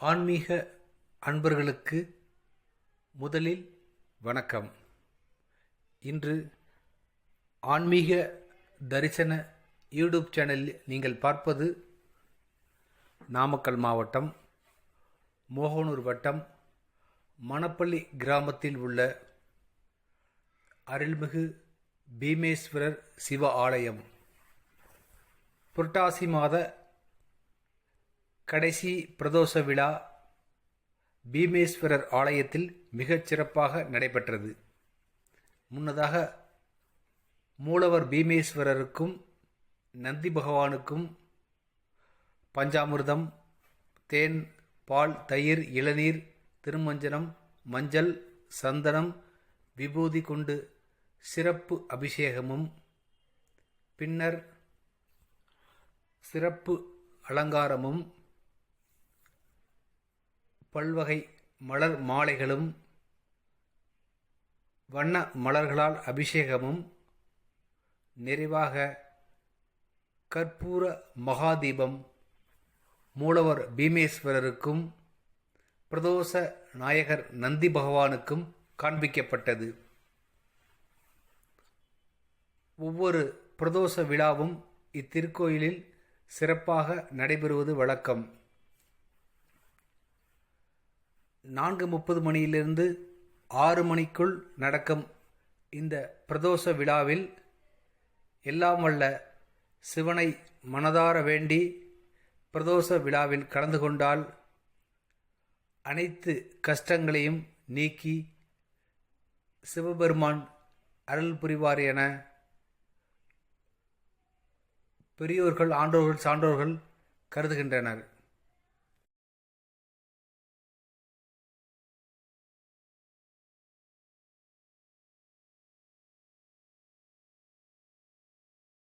ஆன்மீக அன்பர்களுக்கு முதலில் வணக்கம். இன்று ஆன்மீக தரிசன யூடியூப் சேனலில் நீங்கள் பார்ப்பது நாமக்கல் மாவட்டம் மோகனூர் வட்டம் மணப்பள்ளி கிராமத்தில் உள்ள அருள்மிகு பீமேஸ்வரர் சிவ ஆலயம். புரட்டாசி மாத கடைசி பிரதோஷ விழா பீமேஸ்வரர் ஆலயத்தில் மிகச் சிறப்பாக நடைபெற்றது. முன்னதாக மூலவர் பீமேஸ்வரருக்கும் நந்தி பகவானுக்கும் பஞ்சாமிர்தம், தேன், பால், தயிர், இளநீர், திருமஞ்சனம், மஞ்சள், சந்தனம், விபூதி கொண்டு சிறப்பு அபிஷேகமும், பின்னர் சிறப்பு அலங்காரமும், பல்வகை மலர் மாலைகளும், வண்ண மலர்களால் அபிஷேகமும், நிறைவாக கற்பூர மகாதீபம் மூலவர் பீமேஸ்வரருக்கும் பிரதோஷ நாயகர் நந்தி பகவானுக்கும் காண்பிக்கப்பட்டது. ஒவ்வொரு பிரதோஷ விழாவும் இத்திருக்கோயிலில் சிறப்பாக நடைபெறுவது வழக்கம். 4:30 மணியிலிருந்து 6 மணிக்குள் நடக்கும் இந்த பிரதோஷ விழாவில் எல்லாம் வல்ல சிவனை மனதார வேண்டி பிரதோஷ விழாவில் கலந்து கொண்டால் அனைத்து கஷ்டங்களையும் நீக்கி சிவபெருமான் அருள் புரிவார் என பெரியோர்கள், ஆண்டோர்கள், சான்றோர்கள் கருதுகின்றனர்.